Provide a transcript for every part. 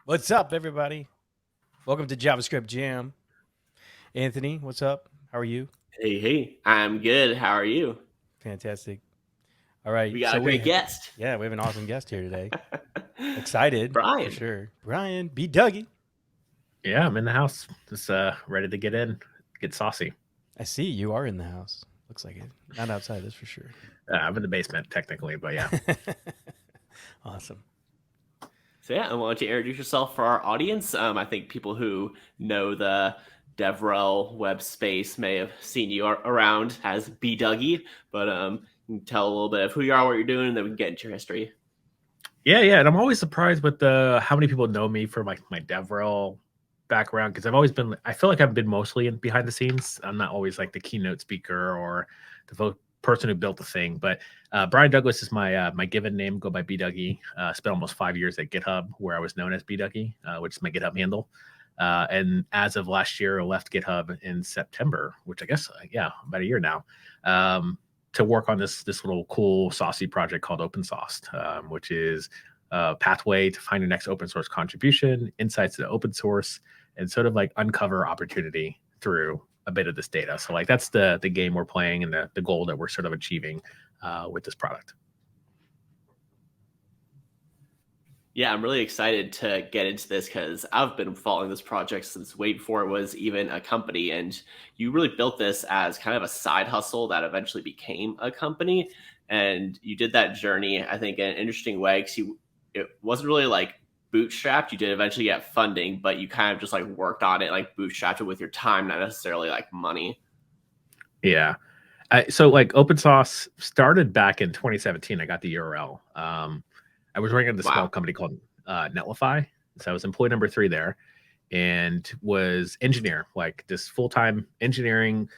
What's up, everybody? Welcome to JavaScript Jam. Anthony, what's up? How are you? Hey, I'm good. How are you? Fantastic. All right. We got a great guest. We have an awesome guest here today. Excited for Brian. sure. Brian B. Dougie. Yeah, I'm in the house. Just ready to get in, get saucy. I see you are in the house. Looks like it. Not outside, that's for sure. I'm in the basement technically, but yeah. Awesome. So yeah, I want you to introduce yourself for our audience. I think people who know the DevRel web space may have seen you around as B Dougie, but you can tell a little bit of who you are, what you're doing, and then we can get into your history. Yeah, and I'm always surprised with the how many people know me for my DevRel background because I've always been. I feel like I've been mostly in behind the scenes. I'm not always like the keynote speaker or the person who built the thing. But Brian Douglas is my given name. Go by B Dougie. Spent almost 5 years at GitHub where I was known as B Dougie, which is my GitHub handle. And as of last year, I left GitHub in September, which I guess about a year now. To work on this little cool saucy project called Open Sauce, which is a pathway to find your next open source contribution, insights to open source, and sort of like uncover opportunity through a bit of this data. So like that's the game we're playing and the goal that we're sort of achieving with this product. Yeah, I'm really excited to get into this because I've been following this project since way before it was even a company. And you really built this as kind of a side hustle that eventually became a company. And you did that journey, I think, in an interesting way because it wasn't really like bootstrapped. You did eventually get funding, but you kind of just like worked on it, like bootstrapped it with your time, not necessarily like money. Yeah. So like Open Sauce started back in 2017. I got the URL. I was working at this small company called Netlify. So I was employee number 3 there and was engineer, like this full-time engineering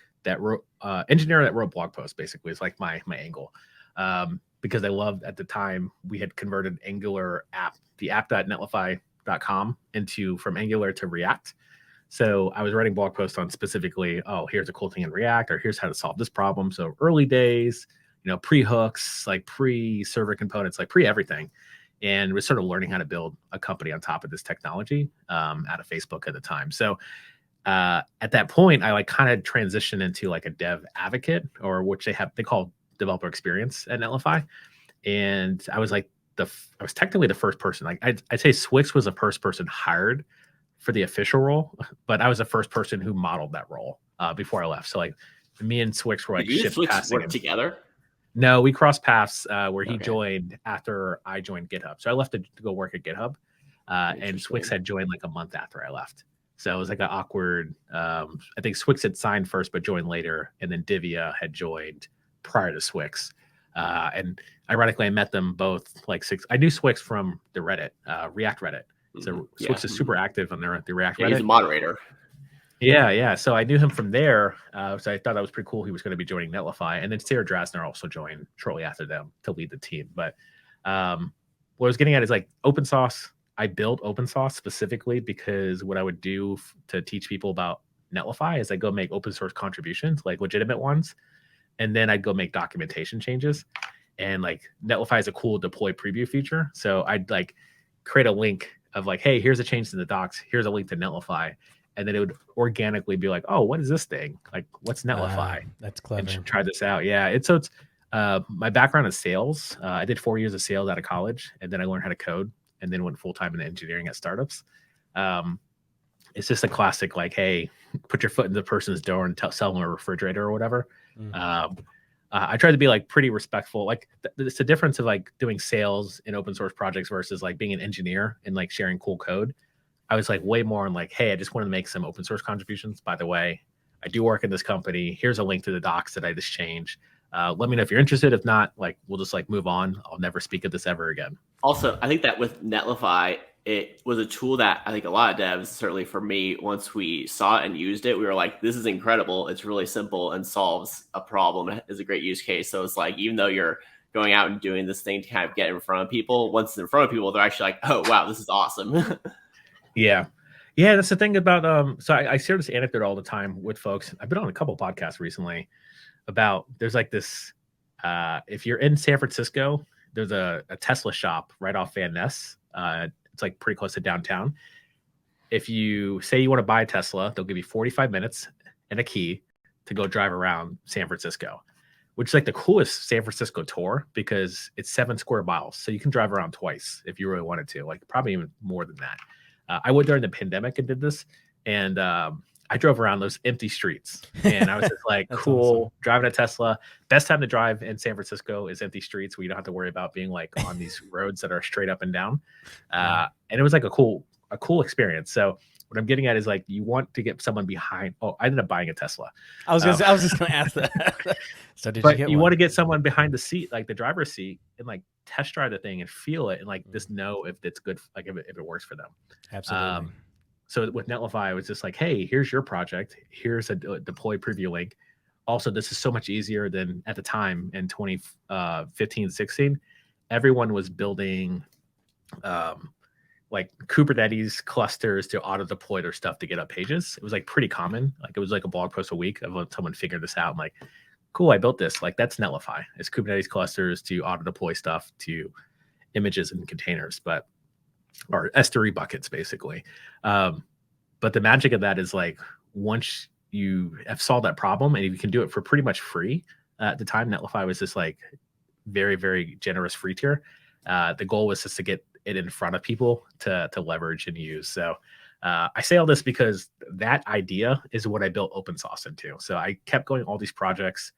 engineer that wrote blog posts basically is like my angle. Because I loved at the time we had converted Angular app, the app.netlify.com from Angular to React. So I was writing blog posts on specifically, here's a cool thing in React, or here's how to solve this problem. So early days, pre-hooks, like pre-server components, like pre-everything. And we're sort of learning how to build a company on top of this technology out of Facebook at the time. So at that point, I like kind of transitioned into like a dev advocate, or which they call developer experience at Netlify. And I was like, I was technically the first person. Like I'd say Swix was the first person hired for the official role, but I was the first person who modeled that role before I left. So like me and Swix were like shift passing work together. No, we crossed paths where he joined after I joined GitHub. So I left to go work at GitHub, and Swix had joined like a month after I left. So it was like an awkward. I think Swix had signed first, but joined later, and then Divya had joined prior to Swix. And ironically, I met them both like I knew Swix from the Reddit, React Reddit. So Swix is super active on the React Reddit. He's a moderator. Yeah. So I knew him from there. So I thought that was pretty cool. He was going to be joining Netlify. And then Sarah Drasner also joined shortly after them to lead the team. But what I was getting at is like Open Sauce. I built Open Sauce specifically because what I would do to teach people about Netlify is I go make open source contributions, like legitimate ones. And then I'd go make documentation changes. And like Netlify is a cool deploy preview feature. So I'd like create a link of like, hey, here's a change to the docs. Here's a link to Netlify. And then it would organically be like, oh, what is this thing? Like, what's Netlify? That's clever. And try this out. Yeah. It's my background is sales. I did 4 years of sales out of college, and then I learned how to code, and then went full-time in engineering at startups. It's just a classic, like, hey, put your foot in the person's door and sell them a refrigerator or whatever. I tried to be like pretty respectful. Like it's the difference of like doing sales in open source projects versus like being an engineer and like sharing cool code. I was like way more on like, hey, I just wanted to make some open source contributions. By the way, I do work in this company. Here's a link to the docs that I just changed. Let me know if you're interested. If not, like we'll just like move on. I'll never speak of this ever again. Also, I think that with Netlify, it was a tool that I think a lot of devs, certainly for me, once we saw it and used it, we were like, this is incredible. It's really simple and solves a problem. It is a great use case. So it's like, even though you're going out and doing this thing to kind of get in front of people, once it's in front of people, they're actually like, oh, wow, this is awesome. Yeah, that's the thing about so I share this anecdote all the time with folks. I've been on a couple podcasts recently about there's like this if you're in San Francisco, there's a Tesla shop right off Van Ness It's like pretty close to downtown. If you say you want to buy a Tesla, they'll give you 45 minutes and a key to go drive around San Francisco, which is like the coolest San Francisco tour because it's 7 square miles. So you can drive around twice if you really wanted to, like probably even more than that. I went during the pandemic and did this, and I drove around those empty streets, and I was just like, cool, awesome. Driving a Tesla. Best time to drive in San Francisco is empty streets where you don't have to worry about being like on these roads that are straight up and down. And it was like a cool experience. So what I'm getting at is like, you want to get someone behind. Oh, I ended up buying a Tesla. I was just going to ask that. So you want to get someone behind the seat, like the driver's seat, and like test drive the thing and feel it and like just know if it's good, like if it works for them. Absolutely. So with Netlify, it was just like, hey, here's your project. Here's a deploy preview link. Also, this is so much easier than at the time in 2015, 16. Everyone was building like Kubernetes clusters to auto deploy their stuff to get up pages. It was like pretty common. Like it was like a blog post a week of someone figured this out. I'm like, cool, I built this. Like that's Netlify. It's Kubernetes clusters to auto deploy stuff to images and containers, or S3 buckets basically. But the magic of that is like, once you have solved that problem and you can do it for pretty much free, at the time, Netlify was just like very, very generous free tier. The goal was just to get it in front of people to leverage and use. So I say all this because that idea is what I built open source into. So I kept going all these projects,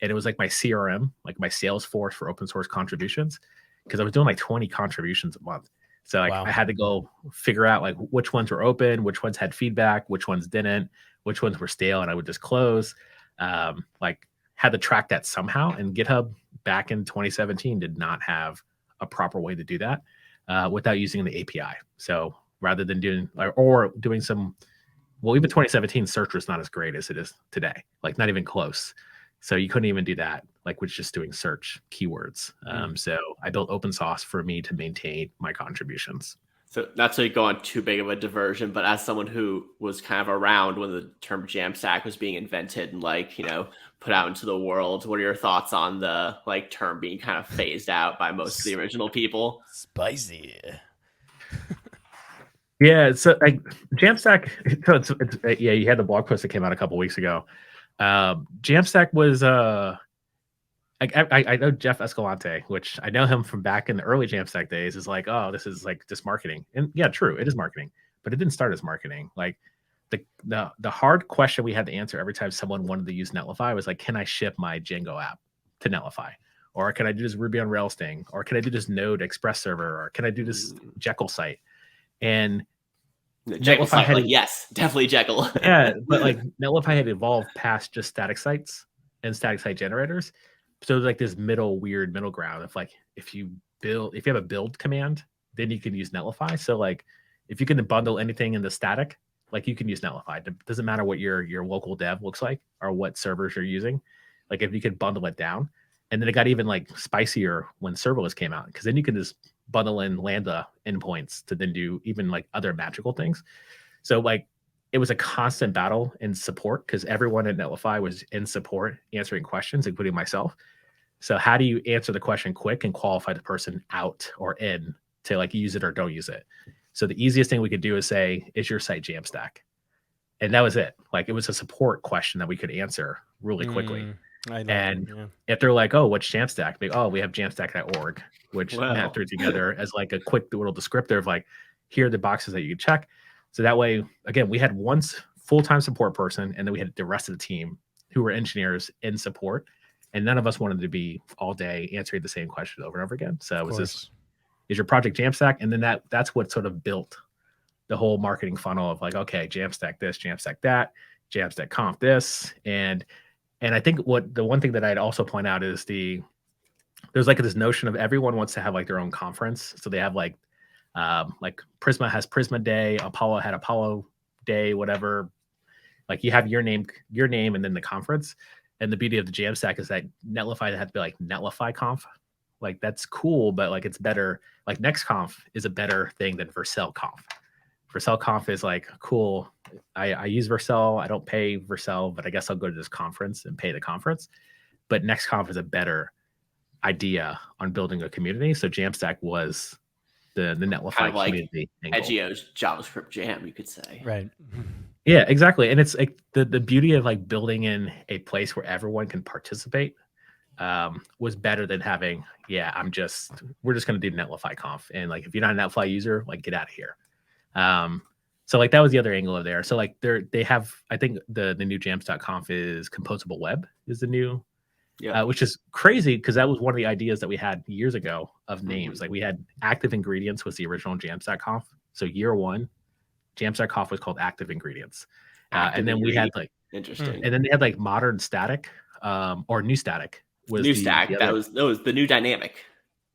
and it was like my CRM, like my Salesforce for open source contributions, because I was doing like 20 contributions a month. So I had to go figure out like which ones were open, which ones had feedback, which ones didn't, which ones were stale, and I would just close. Like had to track that somehow. And GitHub back in 2017 did not have a proper way to do that without using the API. So rather than doing some, well, even 2017 search was not as great as it is today, like not even close. So you couldn't even do that, like with just doing search keywords. So I built open source for me to maintain my contributions. So not to go on too big of a diversion, but as someone who was kind of around when the term Jamstack was being invented and like, put out into the world, what are your thoughts on the like term being kind of phased out by most of the original people? Spicy. Yeah, so like Jamstack, so it's you had the blog post that came out a couple weeks ago. Jamstack was I know Jeff Escalante, which I know him from back in the early Jamstack days, is like, oh, this is like just marketing. And yeah, true, it is marketing, but it didn't start as marketing. Like the hard question we had to answer every time someone wanted to use Netlify was like, can I ship my Django app to Netlify? Or can I do this Ruby on Rails thing? Or can I do this Node Express server? Or can I do this Jekyll site? And Jekyll site, like, yes, definitely Jekyll. Yeah, but like Netlify had evolved past just static sites and static site generators. So like this weird middle ground of like, if you have a build command, then you can use Netlify. So like if you can bundle anything in the static, like you can use Netlify. It doesn't matter what your local dev looks like or what servers you're using. Like if you could bundle it down. And then it got even like spicier when serverless came out, because then you can just bundle in Lambda endpoints to then do even like other magical things. So like it was a constant battle in support, because everyone at Netlify was in support answering questions, including myself. So how do you answer the question quick and qualify the person out or in to like use it or don't use it? So the easiest thing we could do is say, is your site Jamstack? And that was it. Like it was a support question that we could answer really quickly. If they're like, oh, what's Jamstack? Like, oh, we have jamstack.org, which Matt threw together as like a quick little descriptor of like, here are the boxes that you can check. So that way, again, we had one full-time support person, and then we had the rest of the team who were engineers in support. And none of us wanted to be all day answering the same question over and over again. So it was this, is your project Jamstack? And then that's what sort of built the whole marketing funnel of like, okay, Jamstack this, Jamstack that, Jamstack conf this. And I think the one thing that I'd also point out is there's like this notion of everyone wants to have like their own conference. So they have like Prisma has Prisma Day, Apollo had Apollo Day, whatever. Like you have your name and then the conference. And the beauty of the Jamstack is that Netlify had to be like Netlify Conf. Like that's cool, but like it's better. Like NextConf is a better thing than Vercel Conf. Vercel Conf is like, cool, I use Vercel. I don't pay Vercel, but I guess I'll go to this conference and pay the conference. But NextConf is a better idea on building a community. So Jamstack was the Netlify Kind of like community angle. Edgeo's JavaScript jam, you could say. Right. Yeah, exactly. And it's like the beauty of like building in a place where everyone can participate was better than having, we're just going to do Netlify conf. And like, if you're not a Netlify user, like get out of here. So like that was the other angle of there. So like they have, I think the new jams.conf is composable web is the new, which is crazy because that was one of the ideas that we had years ago of names. Like we had Active Ingredients was the original jams.conf. So year one, jams.conf was called Active Ingredients. And then we had like, interesting. And then they had like Modern Static or New Static. Was new stack that was the new dynamic.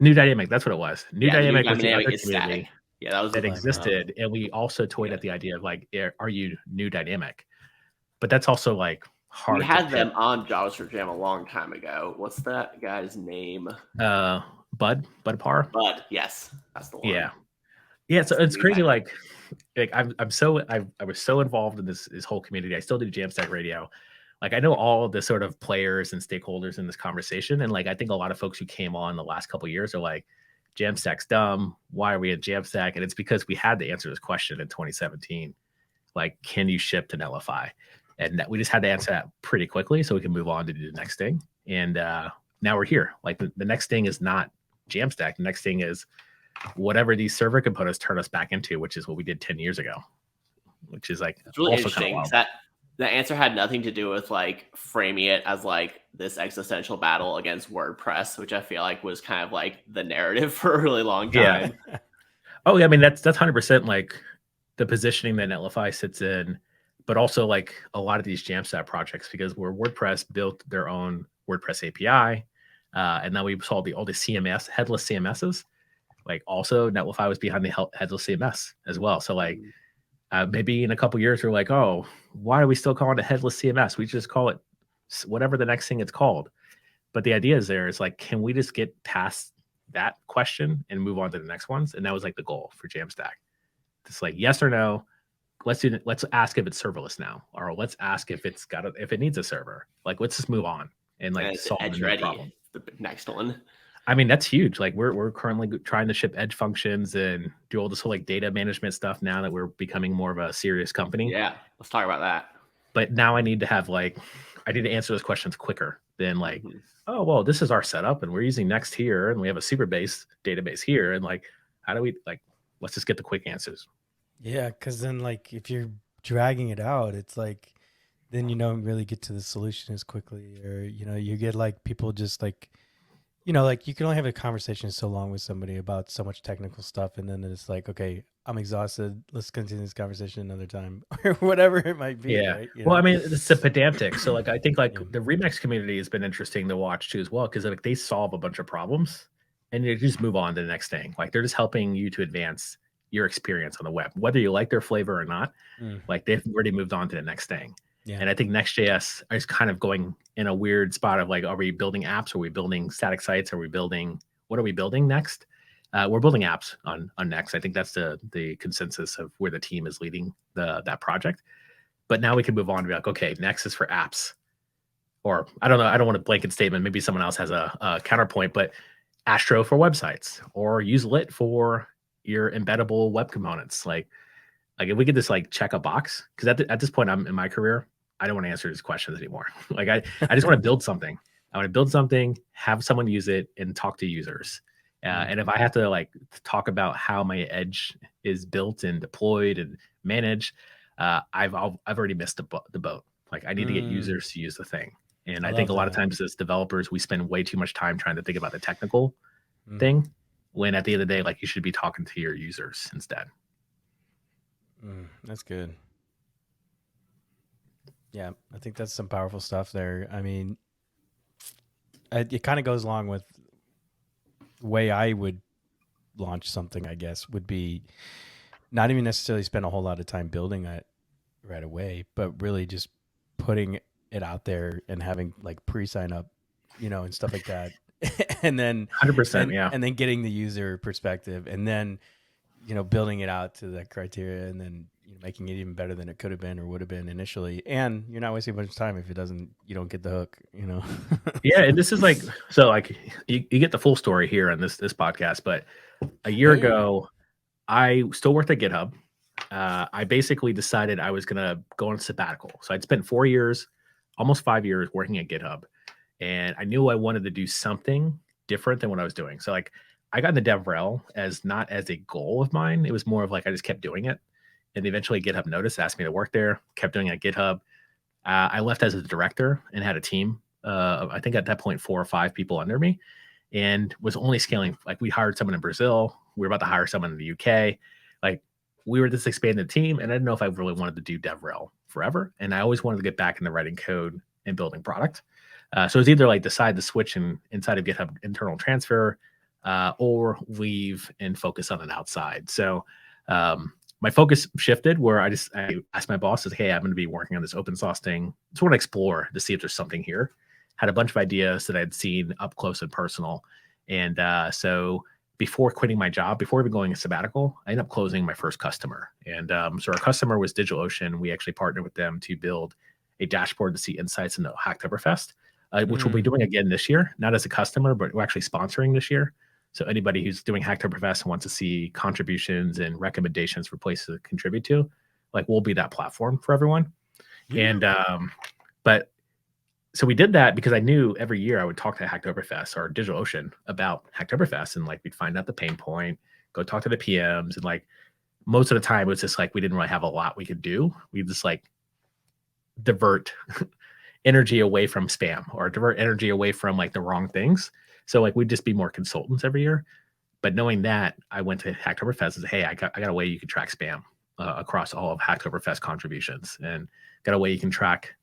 New dynamic, that's what it was. New dynamic was the other community static. Yeah, that was that existed, and we also toyed at the idea of like, are you new dynamic? But that's also like hard. We had them on JavaScript Jam a long time ago. What's that guy's name? Bud Parr. Bud, yes, that's the one. Yeah. So it's crazy. Like I was so involved in this whole community. I still do Jamstack Radio. Like I know all the sort of players and stakeholders in this conversation, and like I think a lot of folks who came on the last couple of years are like, Jamstack's dumb. Why are we at Jamstack? And it's because we had to answer this question in 2017. Like, can you ship to Netlify? And we just had to answer that pretty quickly so we can move on to do the next thing. And now we're here. Like the next thing is not Jamstack. The next thing is whatever these server components turn us back into, which is what we did 10 years ago, which is like it's really interesting. That the answer had nothing to do with like framing it as like this existential battle against WordPress, which I feel like was kind of like the narrative for a really long time. Yeah. Oh, yeah. I mean, that's 100% like the positioning that Netlify sits in, but also like a lot of these Jamstack projects, because where WordPress built their own WordPress API, and then we saw all the CMS, headless CMSs, like also Netlify was behind the headless CMS as well. So like, maybe in a couple of years, we're like, oh, why are we still calling it headless CMS? We just call it whatever the next thing it's called. But the idea is like, can we just get past that question and move on to the next ones? And that was like the goal for Jamstack. It's like, yes or no. Let's ask if it's serverless now, or let's ask if if it needs a server. Like, let's just move on and like solve the problem. The next one. I mean, that's huge. Like we're currently trying to ship edge functions and do all this whole like data management stuff now that we're becoming more of a serious company. Yeah, let's talk about that. But now I need to answer those questions quicker than like, oh, well, this is our setup and we're using Next here and we have a Superbase database here. And like, how do we like, let's just get the quick answers. Yeah. Cause then like, if you're dragging it out, it's like, then you don't really get to the solution as quickly, or, you get like people just like, like you can only have a conversation so long with somebody about so much technical stuff. And then it's like, okay, I'm exhausted. Let's continue this conversation another time or whatever it might be. Yeah. Right? Well, I mean, it's a pedantic. So like, I think like the Remix community has been interesting to watch too, as well. Cause like they solve a bunch of problems and you just move on to the next thing. Like they're just helping you to advance your experience on the web, whether you like their flavor or not. Like they've already moved on to the next thing. Yeah. And I think Next.js is kind of going in a weird spot of like, are we building apps? Are we building static sites? What are we building next? We're building apps on Next. I think that's the consensus of where the team is leading that project. But now we can move on to be like, okay, Next is for apps. Or I don't know, I don't want a blanket statement. Maybe someone else has a counterpoint, but Astro for websites, or use Lit for your embeddable web components. Like if we could just like check a box, because at this point I'm in my career, I don't want to answer these questions anymore. Like I just want to build something. I want to build something, have someone use it, and talk to users. And if I have to like talk about how my edge is built and deployed and managed, I've already missed the boat. Like I need to get users to use the thing. And I think a lot of times as developers, we spend way too much time trying to think about the technical thing, when at the end of the day, like you should be talking to your users instead. That's good. Yeah, I think that's some powerful stuff there. I mean, it kind of goes along with the way I would launch something, I guess, would be not even necessarily spend a whole lot of time building that right away, but really just putting it out there and having like pre-sign up, and stuff like that. And then 100%, yeah. And then getting the user perspective, and then, building it out to that criteria, and then, making it even better than it could have been or would have been initially. And you're not wasting a bunch of time if you don't get the hook, Yeah, and this is like, so like you get the full story here on this podcast, but a year ago, I still worked at GitHub. I basically decided I was gonna go on sabbatical. So I'd spent 4 years, almost 5 years working at GitHub, and I knew I wanted to do something different than what I was doing. So like I got into DevRel as not as a goal of mine. It was more of like I just kept doing it. And eventually GitHub noticed, asked me to work there, kept doing it at GitHub. I left as a director and had a team. I think at that point, 4 or 5 people under me, and was only scaling. Like we hired someone in Brazil. We were about to hire someone in the UK. Like we were this expanded team, and I didn't know if I really wanted to do DevRel forever. And I always wanted to get back into writing code and building product. So it was either like decide to switch inside of GitHub internal transfer, or leave and focus on an outside. So my focus shifted where I asked my boss, hey, I'm going to be working on this open source thing. Just want to explore to see if there's something here. Had a bunch of ideas that I'd seen up close and personal. And so before quitting my job, before even going a sabbatical, I ended up closing my first customer. And so our customer was DigitalOcean. We actually partnered with them to build a dashboard to see insights into Hacktoberfest, which we'll be doing again this year, not as a customer, but we're actually sponsoring this year. So anybody who's doing Hacktoberfest and wants to see contributions and recommendations for places to contribute to, like we'll be that platform for everyone. Yeah. And but so we did that because I knew every year I would talk to Hacktoberfest or DigitalOcean about Hacktoberfest, and like we'd find out the pain point, go talk to the PMs, and like most of the time it was just like we didn't really have a lot we could do. We just like divert energy away from spam or divert energy away from like the wrong things. So like we'd just be more consultants every year. But knowing that, I went to Hacktoberfest and said, hey, I got a way you can track spam across all of Hacktoberfest contributions, and got a way you can track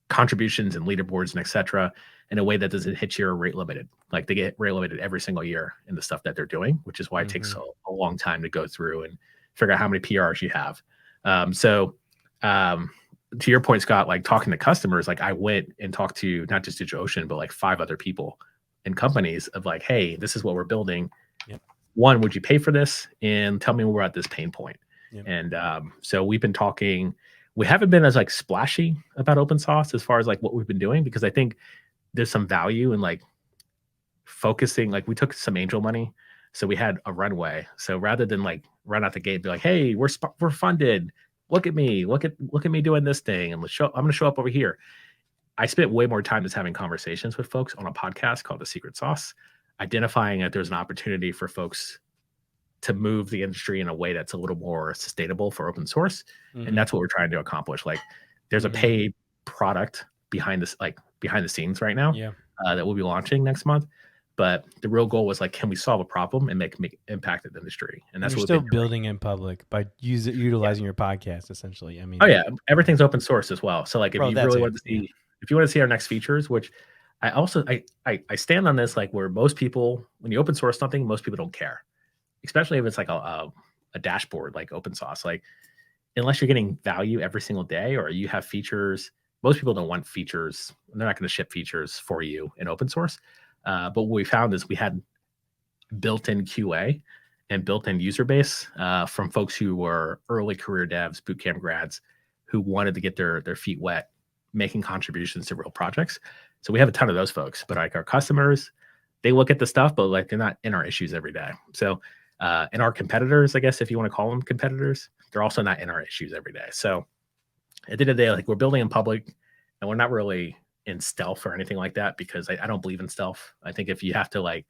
contributions and leaderboards and etc. in a way that doesn't hit your rate limited. Like they get rate limited every single year in the stuff that they're doing, which is why it takes a long time to go through and figure out how many PRs you have. To your point, Scott, like talking to customers, like I went and talked to not just DigitalOcean, but like 5 other people in companies of like, hey, this is what we're building. Yep. One, would you pay for this? And tell me more about this pain point. Yep. And so we've been talking. We haven't been as like splashy about open source as far as like what we've been doing, because I think there's some value in like focusing. Like we took some angel money, so we had a runway. So rather than like run out the gate and be like, hey, we're funded. Look at me doing this thing, and I'm going to show up over here. I spent way more time just having conversations with folks on a podcast called The Secret Sauce, identifying that there's an opportunity for folks to move the industry in a way that's a little more sustainable for open source. And that's what we're trying to accomplish. Like there's a paid product behind the scenes right now that we'll be launching next month. But the real goal was like, can we solve a problem and make impact in the industry? And that's what we're still building in public by utilizing your podcast, essentially. I mean, everything's open source as well. So like, if you really want to see, if you want to see our next features, which I also I stand on this, like where most people, when you open source something, most people don't care, especially if it's like a dashboard like open source. Like unless you're getting value every single day or you have features, most people don't want features. They're not going to ship features for you in open source. But what we found is we had built-in QA and built-in user base from folks who were early career devs, bootcamp grads, who wanted to get their feet wet, making contributions to real projects. So we have a ton of those folks. But like our customers, they look at the stuff, but like they're not in our issues every day. So and our competitors, I guess if you want to call them competitors, they're also not in our issues every day. So at the end of the day, like we're building in public, and we're not really in stealth or anything like that, because I don't believe in stealth. I think if you have to like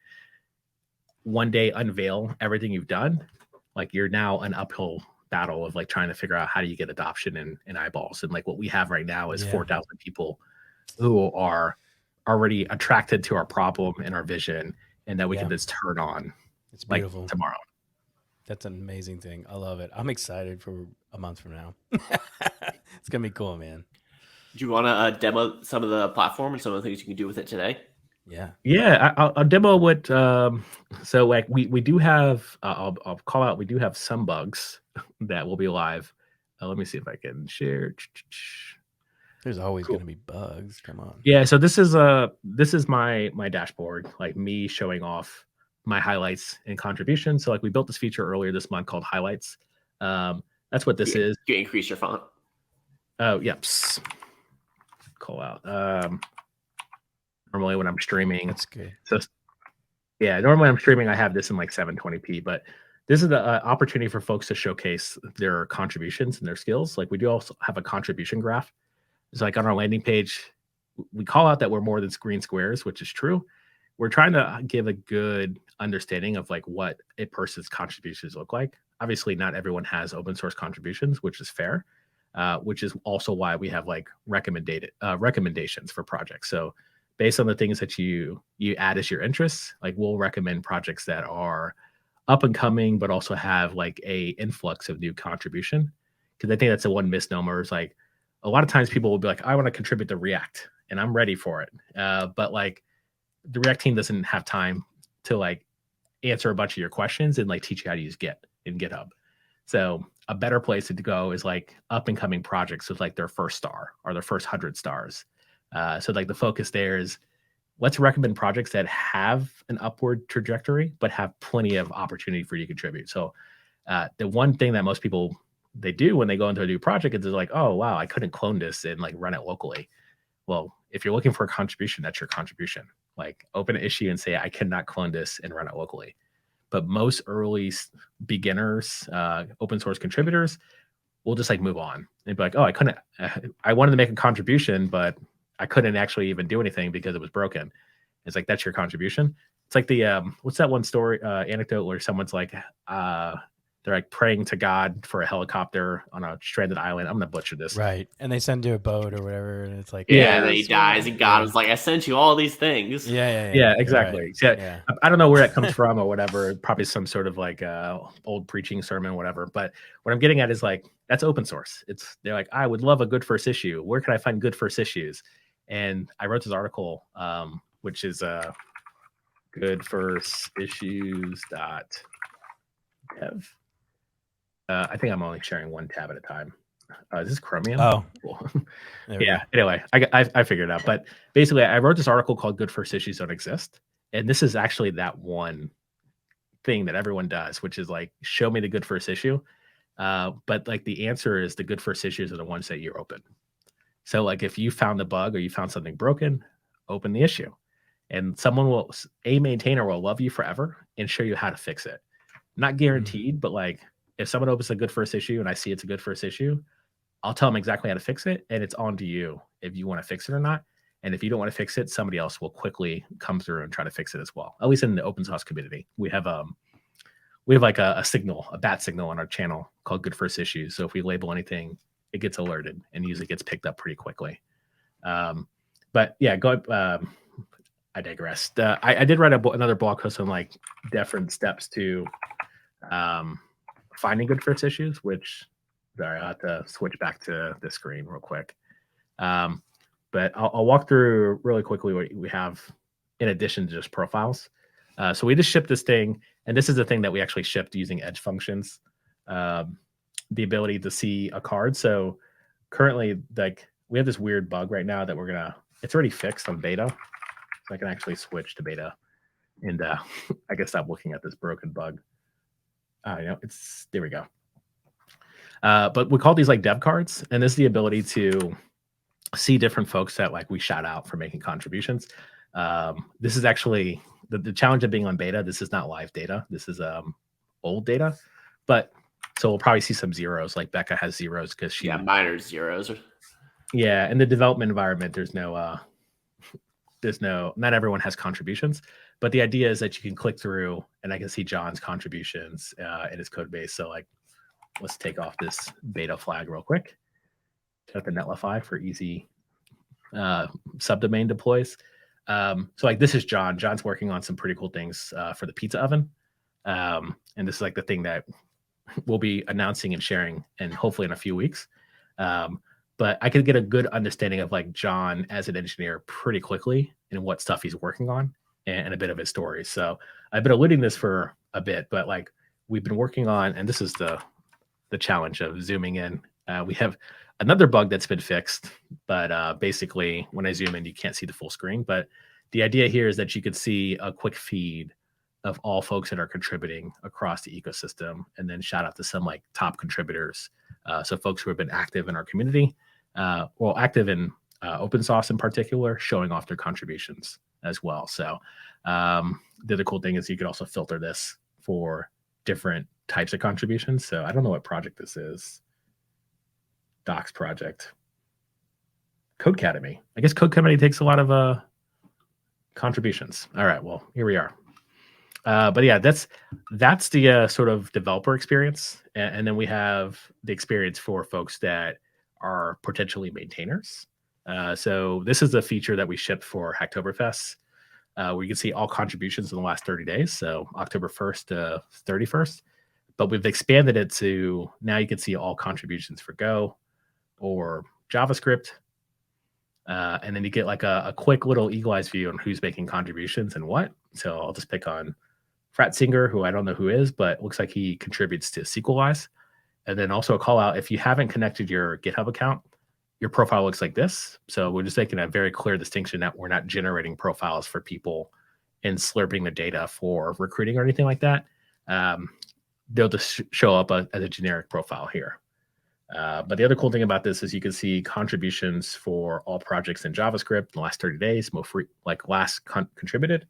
one day unveil everything you've done, like you're now an uphill battle of like trying to figure out how do you get adoption and eyeballs. And like what we have right now is 4,000 people who are already attracted to our problem and our vision, and that we can just turn on. It's beautiful. Like tomorrow. That's an amazing thing. I love it. I'm excited for a month from now. It's gonna be cool, man. Do you want to demo some of the platform and some of the things you can do with it today? Yeah. I'll demo what. So like we do have. I'll call out. We do have some bugs that will be live. Let me see if I can share. There's always going to be bugs. Come on. Yeah. So this is my dashboard, like me showing off my highlights and contributions. So like we built this feature earlier this month called Highlights. That's what this is. You increase your font. Oh, yep. Call out. Normally when I'm streaming, That's good. So yeah, normally I'm streaming, I have this in like 720p, but this is the opportunity for folks to showcase their contributions and their skills. Like we do also have a contribution graph. It's like on our landing page, we call out that we're more than green squares, which is true. We're trying to give a good understanding of like what a person's contributions look like. Obviously, not everyone has open source contributions, which is fair, which is also why we have like recommendations for projects. So based on the things that you add as your interests, like we'll recommend projects that are up and coming, but also have like a influx of new contribution. Because I think that's the one misnomer is like a lot of times people will be like, I want to contribute to React and I'm ready for it. But like the React team doesn't have time to like answer a bunch of your questions and like teach you how to use Git in GitHub. So a better place to go is like up and coming projects with like their first star or their first 100 stars. So like the focus there is let's recommend projects that have an upward trajectory, but have plenty of opportunity for you to contribute. So the one thing that most people, they do when they go into a new project is they're like, oh, wow, I couldn't clone this and like run it locally. Well, if you're looking for a contribution, that's your contribution. Like open an issue and say, I cannot clone this and run it locally. But most early beginners, open source contributors will just like move on and be like, oh, I wanted to make a contribution, but I couldn't actually even do anything because it was broken. It's like, that's your contribution. It's like the, what's that one story, anecdote where someone's like, they're like praying to God for a helicopter on a stranded island. I'm going to butcher this. Right. And they send you a boat or whatever. And it's like, yeah, and then he dies and God was like, I sent you all these things. Yeah, exactly. Right. So, yeah. I don't know where that comes from or whatever. Probably some sort of like old preaching sermon, whatever. But what I'm getting at is like, that's open source. They're like, I would love a good first issue. Where can I find good first issues? And I wrote this article, which is goodfirstissues.dev. I think I'm only sharing one tab at a time. Is this Chromium? Oh, cool. Yeah. Anyway, I figured it out. But basically, I wrote this article called "Good First Issues Don't Exist," and this is actually that one thing that everyone does, which is like, show me the good first issue. But like the answer is the good first issues are the ones that you open. So like if you found a bug or you found something broken, open the issue, and a maintainer will love you forever and show you how to fix it. Not guaranteed, but like if someone opens a good first issue and I see it's a good first issue, I'll tell them exactly how to fix it, and it's on to you if you want to fix it or not. And if you don't want to fix it, somebody else will quickly come through and try to fix it as well. At least in the open source community, we have like a signal, a bat signal on our channel called Good First Issues. So if we label anything, it gets alerted and usually gets picked up pretty quickly. But yeah, I digressed. I did write another blog post on like different steps to finding good first issues, which, sorry, I'll have to switch back to the screen real quick. But I'll walk through really quickly what we have in addition to just profiles. So we just shipped this thing, and this is the thing that we actually shipped using Edge functions. The ability to see a card. So currently, like we have this weird bug right now that it's already fixed on beta. So I can actually switch to beta, and I can stop looking at this broken bug. There we go. But we call these like dev cards, and this is the ability to see different folks that like we shout out for making contributions. This is actually the challenge of being on beta. This is not live data. This is old data, but so we'll probably see some zeros. Like Becca has zeros because mine are zeros. Yeah, in the development environment, not everyone has contributions, but the idea is that you can click through and I can see John's contributions in his code base. So like, let's take off this beta flag real quick. Set the Netlify for easy subdomain deploys. So like this is John. John's working on some pretty cool things for the pizza oven. And this is like the thing that we'll be announcing and sharing and hopefully in a few weeks. But I could get a good understanding of like John as an engineer pretty quickly and what stuff he's working on and a bit of his story. So I've been alluding this for a bit, but like we've been working on, and this is the challenge of zooming in. We have another bug that's been fixed, but basically when I zoom in, you can't see the full screen. But the idea here is that you could see a quick feed of all folks that are contributing across the ecosystem, and then shout out to some like top contributors So folks who have been active in our community, active in open source in particular, showing off their contributions as well. So the other cool thing is you could also filter this for different types of contributions. So I don't know what project this is. Docs project. Codecademy. I guess Codecademy takes a lot of contributions. All right, well, here we are. But yeah, that's the sort of developer experience. And then we have the experience for folks that are potentially maintainers. So this is a feature that we shipped for Hacktoberfest, where you can see all contributions in the last 30 days. So October 1st to 31st. But we've expanded it to now you can see all contributions for Go or JavaScript. And then you get like a quick little eagle-eyed view on who's making contributions and what. So I'll just pick on Fratzinger, who I don't know who is, but looks like he contributes to SQLize. And then also a call out, if you haven't connected your GitHub account, your profile looks like this. So we're just making a very clear distinction that we're not generating profiles for people and slurping the data for recruiting or anything like that. They'll just show up as a generic profile here. But the other cool thing about this is you can see contributions for all projects in JavaScript in the last 30 days, last contributed.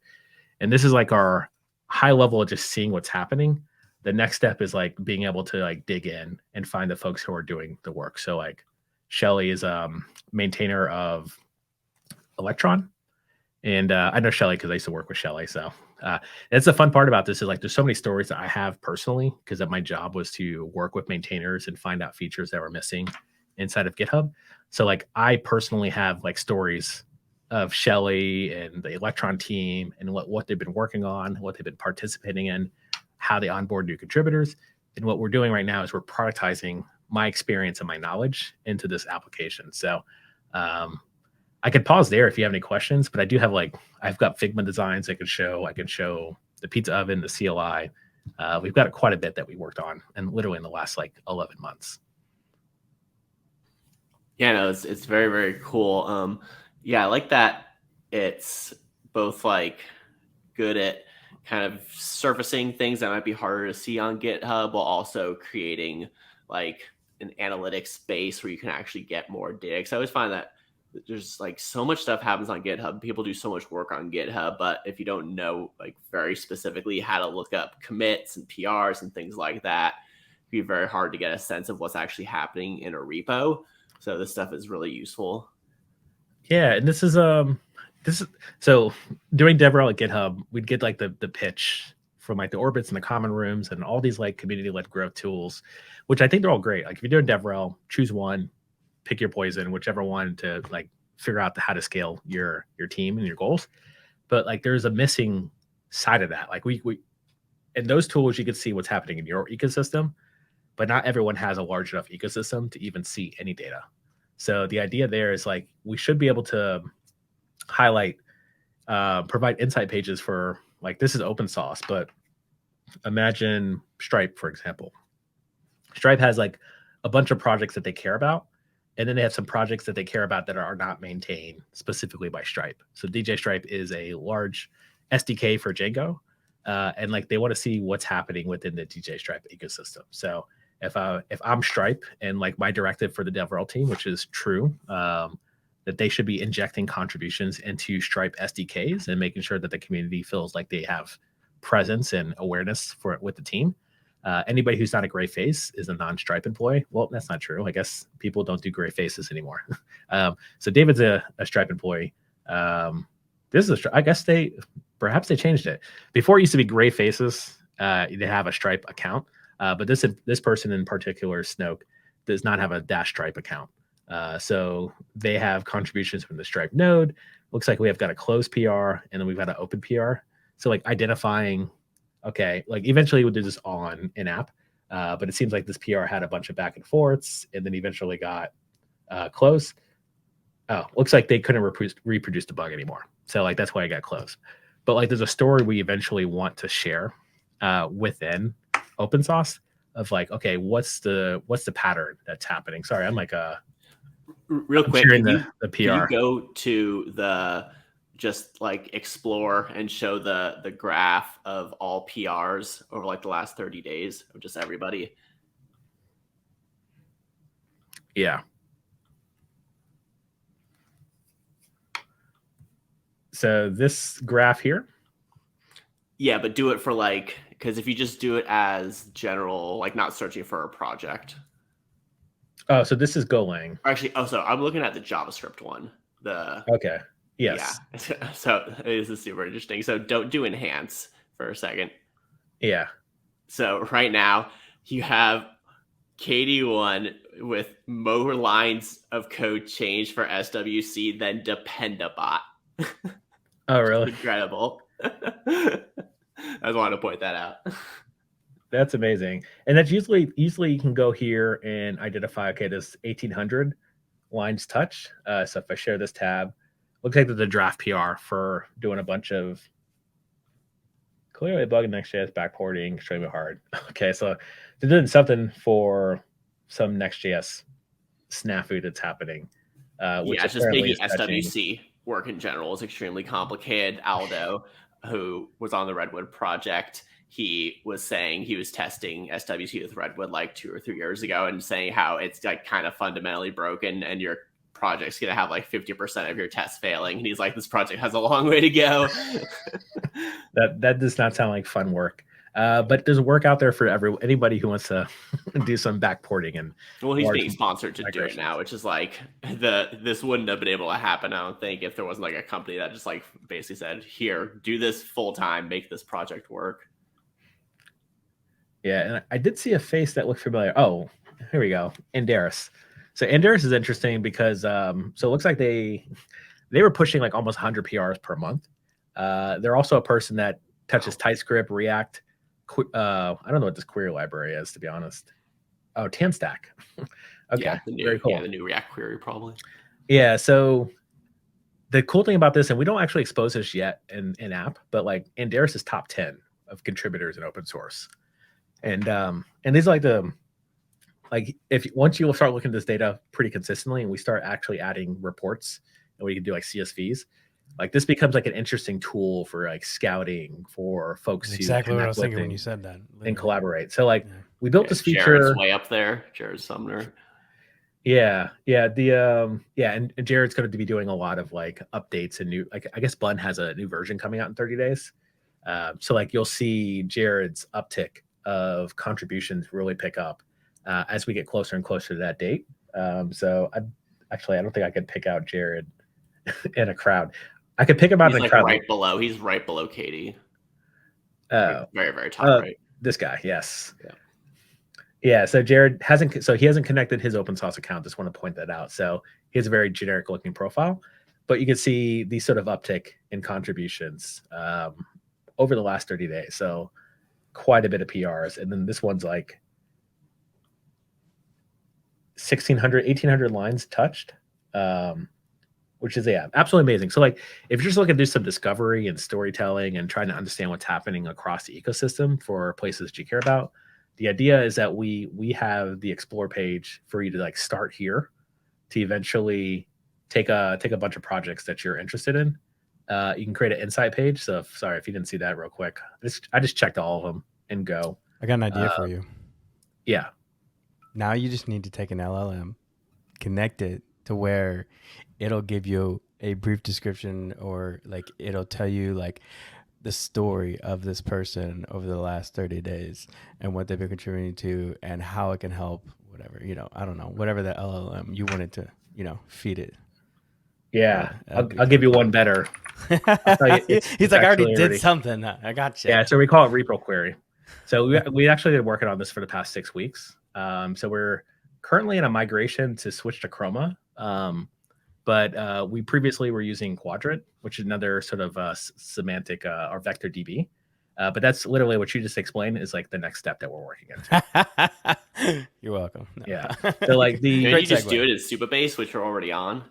And this is like our high level of just seeing what's happening. The next step is like being able to like dig in and find the folks who are doing the work. So like Shelly is a maintainer of Electron. And I know Shelly because I used to work with Shelly. So that's the fun part about this is like there's so many stories that I have personally because my job was to work with maintainers and find out features that were missing inside of GitHub. So like I personally have like stories of Shelly and the Electron team and what they've been working on, what they've been participating in, how they onboard new contributors. And what we're doing right now is we're productizing my experience and my knowledge into this application. So I could pause there if you have any questions, but I do have I've got Figma designs I can show. I can show the pizza oven, the CLI. We've got quite a bit that we worked on and literally in the last 11 months. Yeah, no, it's very, very cool. Yeah, I like that it's both like good at kind of surfacing things that might be harder to see on GitHub while also creating like an analytics space where you can actually get more data. Because I always find that there's like so much stuff happens on GitHub. People do so much work on GitHub, but if you don't know like very specifically how to look up commits and PRs and things like that, it'd be very hard to get a sense of what's actually happening in a repo. So this stuff is really useful. Yeah, and this is so during DevRel at GitHub, we'd get like the pitch from like the orbits and the common rooms and all these like community-led growth tools, which I think they're all great. Like if you're doing DevRel, choose one, pick your poison, whichever one to like figure out how to scale your team and your goals. But like there's a missing side of that. Like we in those tools you can see what's happening in your ecosystem, but not everyone has a large enough ecosystem to even see any data. So the idea there is like we should be able to highlight, provide insight pages for like this is open source, but imagine Stripe, for example. Stripe has like a bunch of projects that they care about. And then they have some projects that they care about that are not maintained specifically by Stripe. So DJ Stripe is a large SDK for Django. And like they want to see what's happening within the DJ Stripe ecosystem. So if I'm Stripe and like my directive for the DevRel team, which is true, that they should be injecting contributions into Stripe SDKs and making sure that the community feels like they have presence and awareness for it with the team. Anybody who's not a gray face is a non-Stripe employee. Well, that's not true. I guess people don't do gray faces anymore. So David's a Stripe employee. This is I guess perhaps they changed it. Before it used to be gray faces. They have a Stripe account, but this person in particular, Snoke, does not have a --Stripe account. So they have contributions from the Stripe node. Looks like we have got a closed PR and then we've got an open PR. So like identifying. Okay, like eventually we'll do this all on in-app, but it seems like this PR had a bunch of back and forths and then eventually got closed. Oh, looks like they couldn't reproduce the bug anymore. So like that's why I got closed. But like there's a story we eventually want to share within open source of like, okay, what's the pattern that's happening? Sorry, I'm like real quick. Sharing the PR. Can you go to the just like explore and show the graph of all PRs over like the last 30 days of just everybody? Yeah. So this graph here. Yeah, but do it for like, because if you just do it as general, like not searching for a project. Oh, so this is Golang. Actually, so I'm looking at the JavaScript one. Okay. Yes. Yeah. So this is super interesting. So don't do enhance for a second. Yeah. So right now you have KD1 with more lines of code change for SWC than Dependabot. Oh, really? Incredible. I just wanted to point that out. That's amazing. And that's usually you can go here and identify, okay, this 1800 lines touched. So if I share this tab, looks like there's a draft PR for doing a bunch of clearly a bug in Next.js backporting, extremely hard. Okay, so they're doing something for some Next.js snafu that's happening. Which yeah, it's just making touching. SWC work in general is extremely complicated. Aldo, who was on the Redwood project, he was saying he was testing SWC with Redwood like 2 or 3 years ago and saying how it's like kind of fundamentally broken and your project's going to have like 50% of your tests failing. And he's like, this project has a long way to go. that does not sound like fun work. But there's work out there for anybody who wants to do some backporting. And well, he's being sponsored to do it now, which is like this wouldn't have been able to happen, I don't think, if there wasn't like a company that just like basically said, here, do this full time, make this project work. Yeah, and I did see a face that looked familiar. Oh, here we go. Andaris. So Andaris is interesting because so it looks like they were pushing like almost 100 PRs per month. They're also a person that touches TypeScript, React. I don't know what this query library is, to be honest. Oh, Tanstack. Okay, yeah, very cool. Yeah, the new React query probably. Yeah, so the cool thing about this, and we don't actually expose this yet in app, but like Andaris is top 10 of contributors in open source. And these are like if once you start looking at this data pretty consistently and we start actually adding reports and we can do like CSVs, like this becomes like an interesting tool for like scouting for folks. That's exactly what I was thinking when you said that. Literally. And collaborate. So like we built this feature. Jared's way up there. Jared Sumner. Yeah. And Jared's going to be doing a lot of like updates and new. Like I guess Bun has a new version coming out in 30 days. So like you'll see Jared's uptick of contributions really pick up as we get closer and closer to that date. So I don't think I could pick out Jared in a crowd. I could pick him out in a crowd. Right below. He's right below Katie. Very, very top right. This guy, yes. Yeah. Yeah, so Jared he hasn't connected his open source account. Just want to point that out. So he has a very generic looking profile, but you can see the sort of uptick in contributions over the last 30 days. So quite a bit of PRs. And then this one's like 1,800 lines touched, which is, absolutely amazing. So like if you're just looking to do some discovery and storytelling and trying to understand what's happening across the ecosystem for places that you care about, the idea is that we have the explore page for you to like start here to eventually take a bunch of projects that you're interested in. You can create an insight page. So sorry if you didn't see that real quick. I just checked all of them and go. I got an idea for you. Yeah. Now you just need to take an LLM, connect it to where it'll give you a brief description, or like it'll tell you like the story of this person over the last 30 days and what they've been contributing to and how it can help, whatever, I don't know, whatever the LLM you wanted to, feed it. Yeah, I'll give you one better. He's like, I already did something. I got you. Yeah, so we call it repo query. So we actually been working on this for the past 6 weeks. So we're currently in a migration to switch to Chroma. But we previously were using Quadrant, which is another sort of semantic or vector DB. But that's literally what you just explained is like the next step that we're working into. You're welcome. No. Yeah. So like you just do it in Supabase, which you're already on.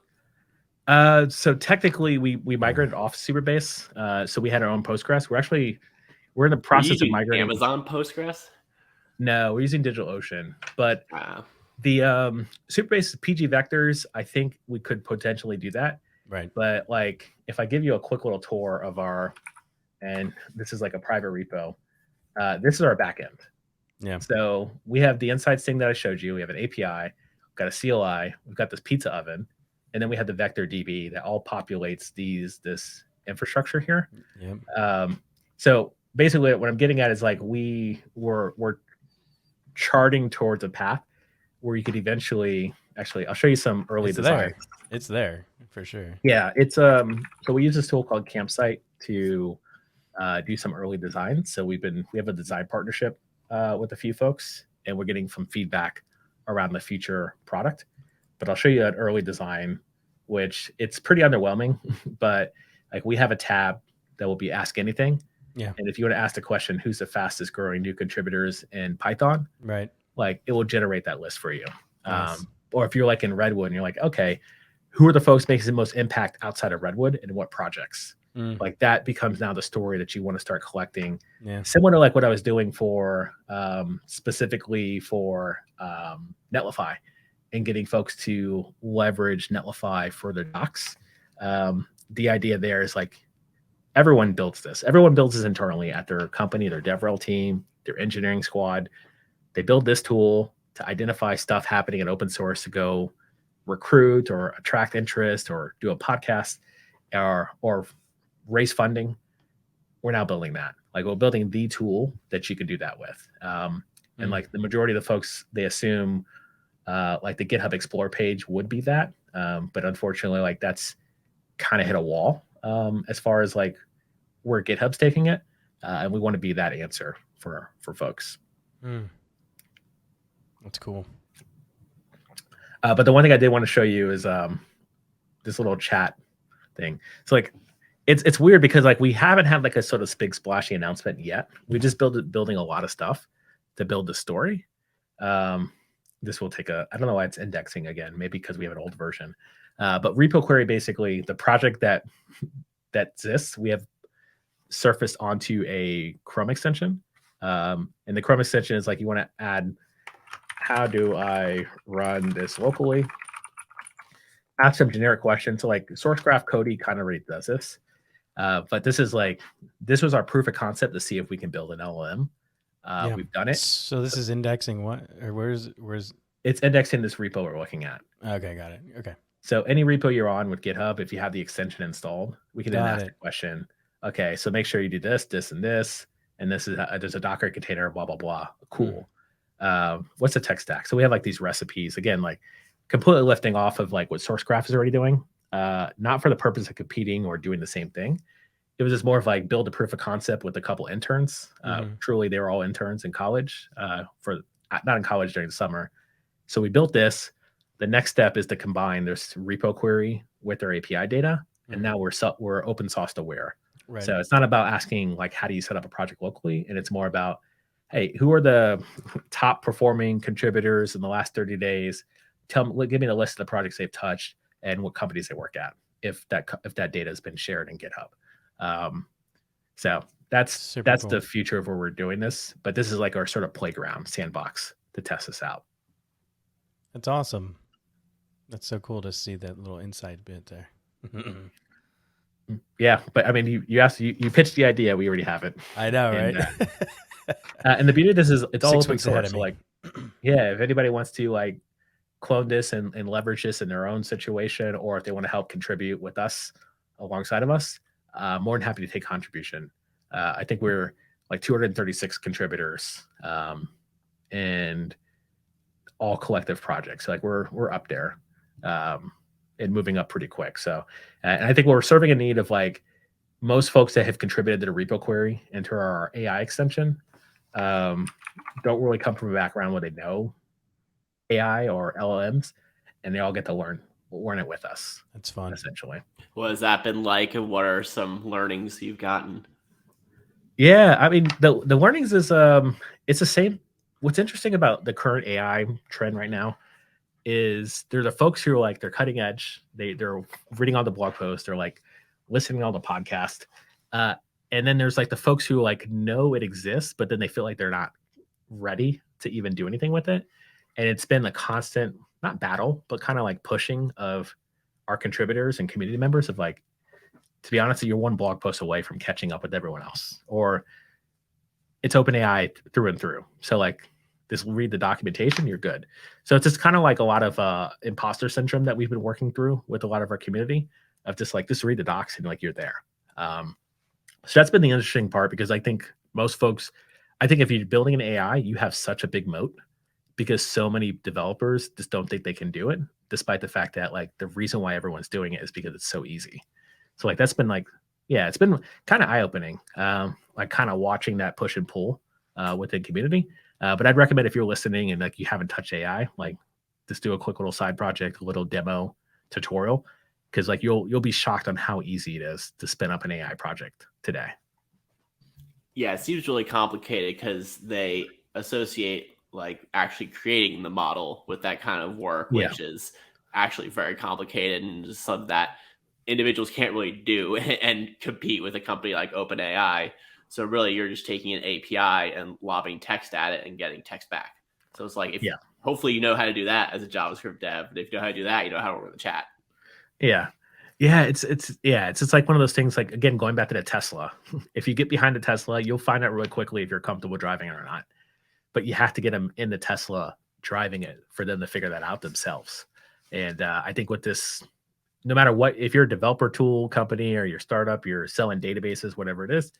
So technically we migrated off Supabase. So we had our own Postgres. We're in the process of migrating. Amazon Postgres? No, we're using DigitalOcean. But the Supabase PG vectors, I think we could potentially do that. Right. But like if I give you a quick little tour of and this is like a private repo, this is our backend. Yeah. So we have the insights thing that I showed you. We have an API. we've got a CLI, we've got this pizza oven, and then we have the vector DB that all populates this infrastructure here. Yep. So basically what I'm getting at is like we're charting towards a path where you could eventually, actually I'll show you some early design. It's there for sure. Yeah, it's so we use this tool called Campsite to do some early design. So we have a design partnership with a few folks, and we're getting some feedback around the future product. But I'll show you an early design, which it's pretty underwhelming, but like we have a tab that will be Ask Anything. Yeah. And if you want to ask the question, who's the fastest growing new contributors in Python? Right. Like it will generate that list for you. Nice. Or if you're like in Redwood and you're like, okay, who are the folks making the most impact outside of Redwood and what projects? Like that becomes now the story that you want to start collecting. Yeah. Similar to like what I was doing for specifically for Netlify and getting folks to leverage Netlify for their docs. The idea there is like everyone builds this. Everyone builds this internally at their company, their DevRel team, their engineering squad. They build this tool to identify stuff happening in open source to go recruit or attract interest or do a podcast or raise funding. We're now building that. Like we're building the tool that you could do that with. And like the majority of the folks, they assume like the GitHub Explore page would be that. But unfortunately, like that's kind of hit a wall as far as like where GitHub's taking it. And we want to be that answer for folks. That's cool. But the one thing I did want to show you is this little chat thing. So like it's weird because like we haven't had like a sort of big splashy announcement yet. We just building a lot of stuff to build the story. This will take I don't know why it's indexing again, maybe because we have an old version. But repo query, basically the project that exists, we have surfaced onto a Chrome extension. And the Chrome extension is like you want to add, how do I run this locally? Ask some generic questions. So like SourceGraph Cody kind of already does this. But this was our proof of concept to see if we can build an LLM. We've done it. So this is indexing what? Or where's it's indexing this repo we're looking at. Okay, got it. Okay. So any repo you're on with GitHub, if you have the extension installed, we can then ask the question. Okay, so make sure you do this, this, and this, and this is there's a Docker container, blah blah blah. Cool. What's the tech stack? So we have like these recipes again, like completely lifting off of like what SourceGraph is already doing, not for the purpose of competing or doing the same thing. It was just more of like build a proof of concept with a couple interns. Truly, they were all interns in college, not in college during the summer. So we built this. The next step is to combine this repo query with their API data, and now we're open source aware. Right. So it's not about asking like how do you set up a project locally, and it's more about, hey, who are the top performing contributors in the last 30 days? Give me the list of the projects they've touched and what companies they work at. If that data has been shared in GitHub. So that's cool. The future of where we're doing this. But this is like our sort of playground sandbox to test this out. That's awesome. That's so cool to see that little inside bit there. Yeah, but I mean, you pitched the idea. We already have it. I know, and, right? And the beauty of this is it's all open source. So like, yeah, if anybody wants to like clone this and leverage this in their own situation, or if they want to help contribute with us alongside of us, more than happy to take contribution. I think we're like 236 contributors, and all collective projects. Like we're up there. And moving up pretty quick. So, and I think we're serving a need of like most folks that have contributed to the repo query into our AI extension don't really come from a background where they know AI or LLMs, and they all get to learn it with us. That's fun. Essentially. What has that been like, and what are some learnings you've gotten? Yeah, I mean the learnings is it's the same. What's interesting about the current AI trend right now is there are the folks who are like, they're cutting edge. They're reading all the blog posts. They're like listening to all the podcasts. And then there's like the folks who like know it exists, but then they feel like they're not ready to even do anything with it. And it's been a constant, not battle, but kind of like pushing of our contributors and community members of like, to be honest, you're one blog post away from catching up with everyone else, or it's OpenAI through and through. So like, Just read the documentation, you're good. So it's just kind of like a lot of imposter syndrome that we've been working through with a lot of our community of just read the docs and like you're there. So that's been the interesting part, because I think most folks, I think if you're building an AI, you have such a big moat because so many developers just don't think they can do it, despite the fact that like the reason why everyone's doing it is because it's so easy. So like that's been like, yeah, it's been kind of eye-opening, like kind of watching that push and pull within community. But I'd recommend, if you're listening and like you haven't touched AI, like just do a quick little side project, a little demo tutorial, because like you'll be shocked on how easy it is to spin up an AI project today. Yeah, it seems really complicated because they associate like actually creating the model with that kind of work, which is actually very complicated and just something that individuals can't really do and compete with a company like OpenAI. So really, you're just taking an API and lobbing text at it and getting text back. So it's like, hopefully you know how to do that as a JavaScript dev. But if you know how to do that, you know how to work with the chat. Yeah. It's just like one of those things, like, again, going back to the Tesla, if you get behind a Tesla, you'll find out really quickly if you're comfortable driving it or not. But you have to get them in the Tesla driving it for them to figure that out themselves. And I think with this, no matter what, if you're a developer tool company or your startup, you're selling databases, whatever it is,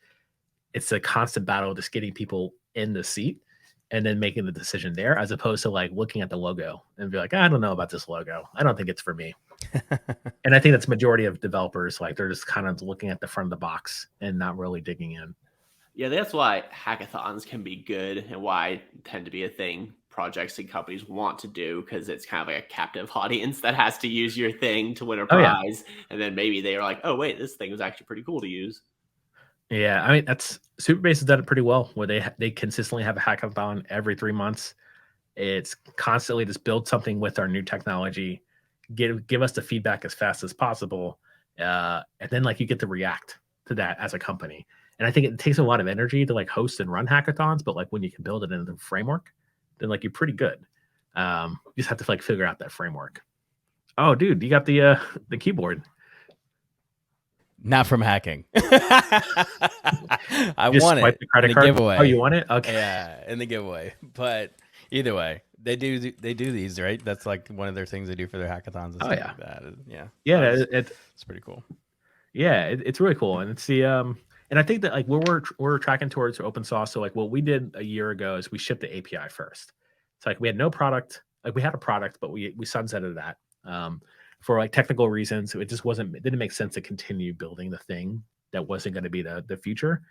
it's a constant battle just getting people in the seat and then making the decision there, as opposed to like looking at the logo and be like, I don't know about this logo. I don't think it's for me. And I think that's majority of developers. Like they're just kind of looking at the front of the box and not really digging in. Yeah, that's why hackathons can be good and why tend to be a thing projects and companies want to do, because it's kind of like a captive audience that has to use your thing to win a prize. And then maybe they are like, oh, wait, this thing was actually pretty cool to use. Yeah, I mean, that's Superbase has done it pretty well, where they consistently have a hackathon every 3 months. It's constantly just build something with our new technology, give us the feedback as fast as possible, and then like you get to react to that as a company. And I think it takes a lot of energy to like host and run hackathons, but like when you can build it into the framework, then like you're pretty good. You just have to like figure out that framework. Oh, dude, you got the keyboard. Not from hacking. I Just want swipe it the credit in the card. giveaway. Oh, you want it? Okay. Yeah, in the giveaway. But either way, they do these, right? That's like one of their things they do for their hackathons and stuff like that. Yeah, it's pretty cool. Yeah, it's really cool, and it's the and I think that like we're tracking towards open source. So like what we did a year ago is we shipped the API first. It's like we had no product. Like we had a product, but we sunsetted that for like technical reasons. It didn't make sense to continue building the thing that wasn't going to be the future.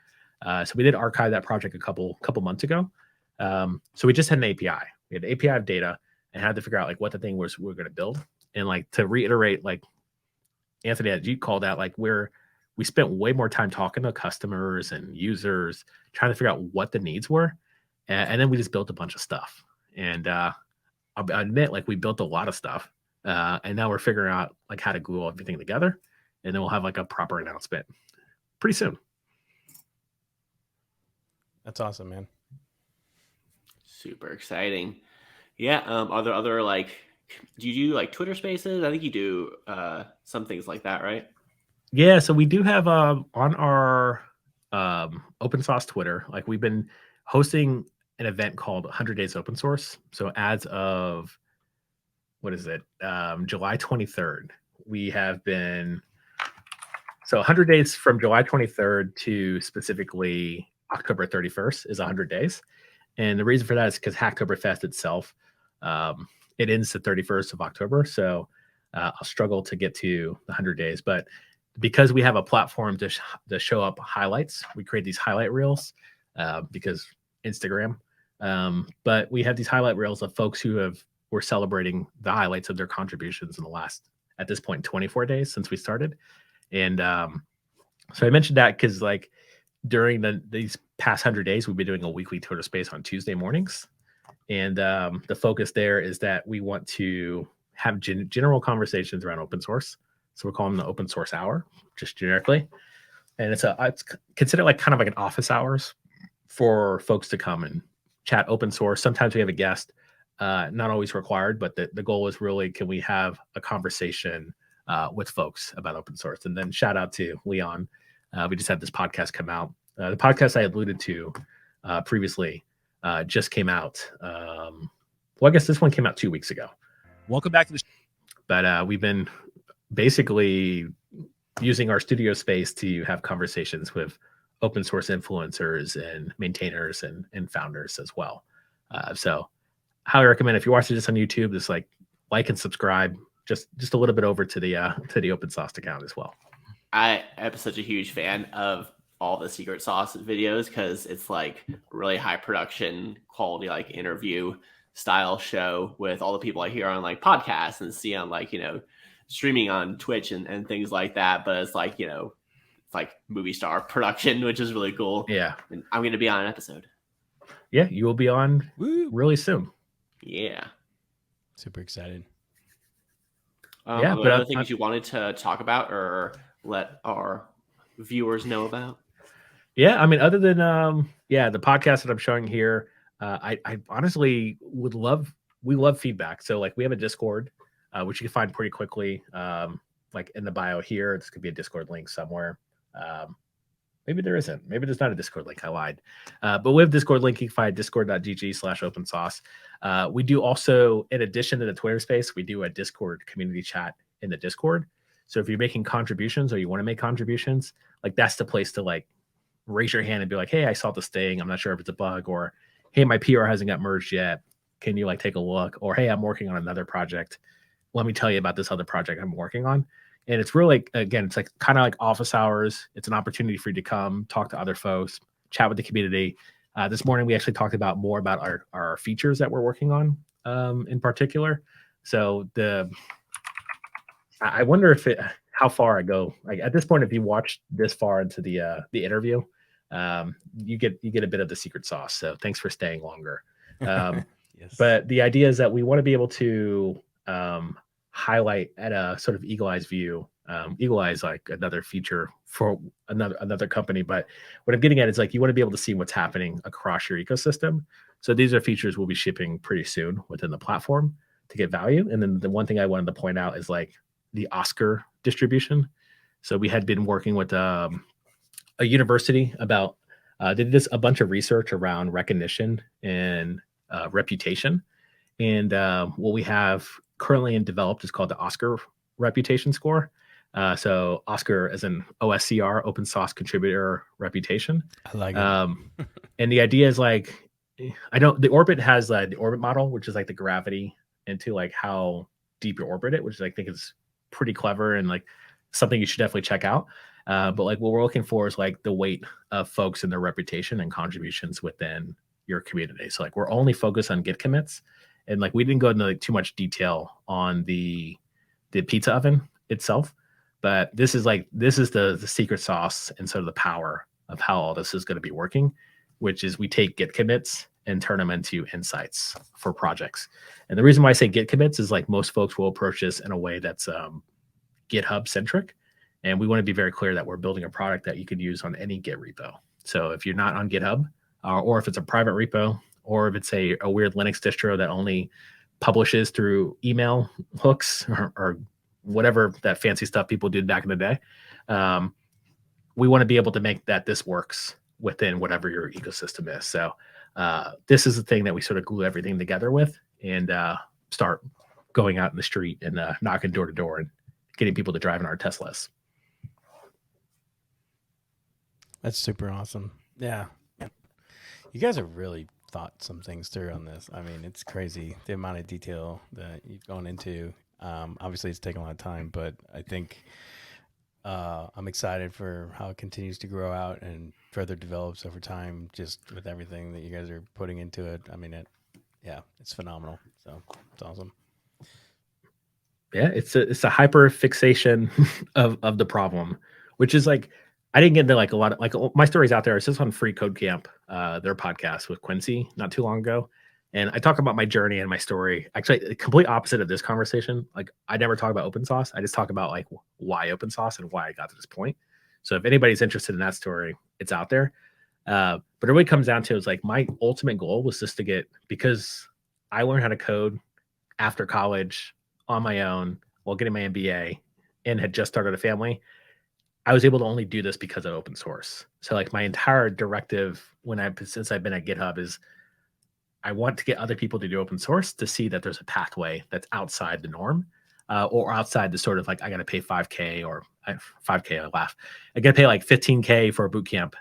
So we did archive that project a couple months ago. So we just had an API. We had an API of data and had to figure out like what the thing was we were going to build. And like to reiterate, like Anthony, as you called out, like we spent way more time talking to customers and users, trying to figure out what the needs were. And then we just built a bunch of stuff. And I'll admit, like we built a lot of stuff. And now we're figuring out like how to glue everything together. And then we'll have like a proper announcement pretty soon. That's awesome, man. Super exciting. Yeah. Are there other like, do you do like Twitter Spaces? I think you do some things like that, right? Yeah. So we do have on our open source Twitter, like we've been hosting an event called 100 Days Open Source. So as of July 23rd, we have been 100 days from July 23rd to specifically October 31st is 100 days. And the reason for that is because Hacktoberfest itself, it ends the 31st of October. So I'll struggle to get to the 100 days. But because we have a platform to show up highlights, we create these highlight reels because Instagram. But we have these highlight reels of folks who were celebrating the highlights of their contributions in the last, at this point, 24 days since we started. And so I mentioned that because like during these past 100 days, we've been doing a weekly Twitter Space on Tuesday mornings. And the focus there is that we want to have general conversations around open source. So we're calling them the open source hour, just generically. And it's considered like kind of like an office hours for folks to come and chat open source. Sometimes we have a guest, not always required, but the goal is really, can we have a conversation with folks about open source? And then shout out to Leon. We just had this podcast come out. The podcast I alluded to previously just came out. Well, I guess this one came out 2 weeks ago. Welcome back to the show. But we've been basically using our studio space to have conversations with open source influencers and maintainers and founders as well. So highly recommend, if you're watching this on YouTube, just like and subscribe just a little bit over to the open sauce account as well. I am such a huge fan of all the secret sauce videos because it's like really high production quality, like interview style show with all the people I hear on like podcasts and see on like, streaming on Twitch and things like that. But it's like, it's like movie star production, which is really cool. Yeah. And I'm going to be on an episode. Yeah. You will be on really soon. Yeah. Super excited. Yeah. But other things you wanted to talk about or let our viewers know about? Yeah. I mean, other than, the podcast that I'm showing here, I honestly we love feedback. So like we have a Discord, which you can find pretty quickly. Like in the bio here, this could be a Discord link somewhere. Maybe there isn't. Maybe there's not a Discord link. I lied. But we have Discord link. You can find discord.gg/open sauce. We do also, in addition to the Twitter space, we do a Discord community chat in the Discord. So if you're making contributions or you want to make contributions, like that's the place to like raise your hand and be like, hey, I saw this thing. I'm not sure if it's a bug, or hey, my PR hasn't got merged yet. Can you like take a look? Or hey, I'm working on another project. Let me tell you about this other project I'm working on. And it's really, again, it's like kind of like office hours. It's an opportunity for you to come talk to other folks, chat with the community. This morning, we actually talked about more about our features that we're working on in particular. So I wonder how far I go. Like at this point, if you watch this far into the interview, you get a bit of the secret sauce. So thanks for staying longer. Yes. But the idea is that we want to be able to highlight at a sort of eagle eyes view. Eagle eyes like another feature for another company, but what I'm getting at is like you want to be able to see what's happening across your ecosystem. So these are features we'll be shipping pretty soon within the platform to get value. And then the one thing I wanted to point out is like the Oscar distribution. So we had been working with a university about they did a bunch of research around recognition and reputation. And what we have currently in developed is called the Oscar reputation score. So Oscar as an OSCR, open source contributor reputation. I like it. And the idea is like, I know the orbit has the orbit model, which is like the gravity into like how deep you orbit it, which I think is pretty clever and like something you should definitely check out. But like what we're looking for is like the weight of folks and their reputation and contributions within your community. So like we're only focused on Git commits, and like we didn't go into like too much detail on the pizza oven itself, but this is the secret sauce and sort of the power of how all this is going to be working, which is we take Git commits and turn them into insights for projects. And the reason why I say Git commits is like most folks will approach this in a way that's GitHub centric. And we want to be very clear that we're building a product that you could use on any Git repo. So if you're not on GitHub, or if it's a private repo, or if it's a weird Linux distro that only publishes through email hooks or whatever that fancy stuff people did back in the day, we want to be able to make that this works within whatever your ecosystem is. So this is the thing that we sort of glue everything together with and start going out in the street and knocking door to door and getting people to drive in our Teslas. That's super awesome. Yeah. You guys have really thought some things through on this. I mean, it's crazy the amount of detail that you've gone into. Obviously, it's taken a lot of time, but I think I'm excited for how it continues to grow out and further develops over time, just with everything that you guys are putting into it. I mean, it's phenomenal. So it's awesome. Yeah, it's a hyper fixation of the problem, which is like I didn't get into like a lot of like my stories out there. It's just on Free Code Camp, their podcast with Quincy not too long ago. And I talk about my journey and my story. Actually, the complete opposite of this conversation. Like I never talk about open source. I just talk about like why open source and why I got to this point. So if anybody's interested in that story, it's out there. But it really comes down to is like my ultimate goal was just to get, because I learned how to code after college on my own while getting my MBA and had just started a family. I was able to only do this because of open source. So like my entire directive since I've been at GitHub is I want to get other people to do open source to see that there's a pathway that's outside the norm, or outside the sort of like, I got to pay 5K or 5K, I laugh. I got to pay like 15K for a boot camp.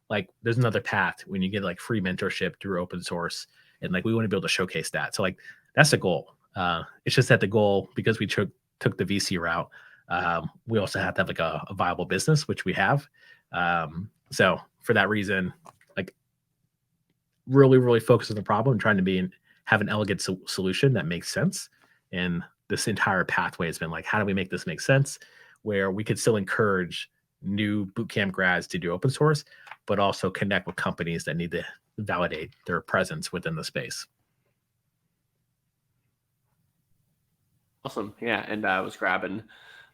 Like there's another path when you get like free mentorship through open source. And like, we want to be able to showcase that. So like, that's the goal. It's just that the goal, because we took the VC route, we also have to have like a viable business, which we have. So for that reason, like really focus on the problem, trying to have an elegant solution that makes sense. And this entire pathway has been like, how do we make this make sense where we could still encourage new bootcamp grads to do open source, but also connect with companies that need to validate their presence within the space. Awesome. Yeah. And I was grabbing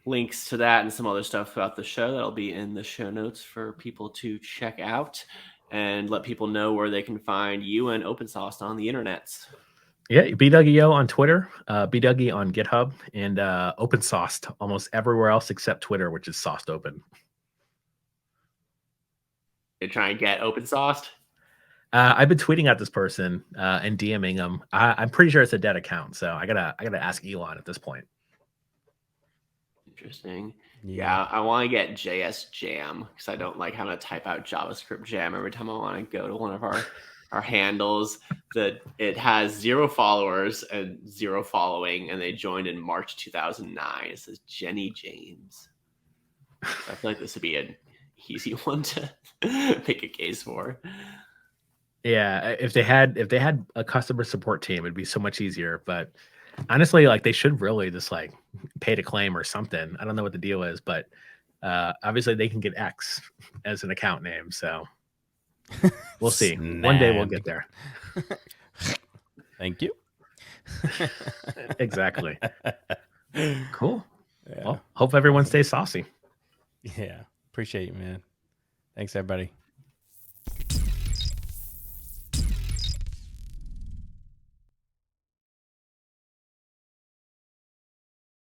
links to that and some other stuff about the show that'll be in the show notes for people to check out, and let people know where they can find you and OpenSauce on the internets. Yeah, BDougieO on Twitter, BDougie on GitHub, and OpenSauced almost everywhere else except Twitter, which is sauced open. You're trying to get OpenSauced? I've been tweeting at this person and DMing them. I'm pretty sure it's a dead account, so I gotta ask Elon at this point. Interesting. Yeah, I want to get JSJam because I don't like having to type out JavaScript jam every time I want to go to one of our handles. That it has 0 followers and 0 following, and they joined in March 2009. It says Jenny James. So I feel like this would be an easy one to make a case for. Yeah, if they had a customer support team, it'd be so much easier. But honestly, like they should really just like pay to claim or something. I don't know what the deal is, but obviously they can get X as an account name. So we'll see. One day we'll get there. Thank you. Exactly. Cool. Yeah. Well, hope everyone stays saucy. Yeah. Appreciate you, man. Thanks, everybody.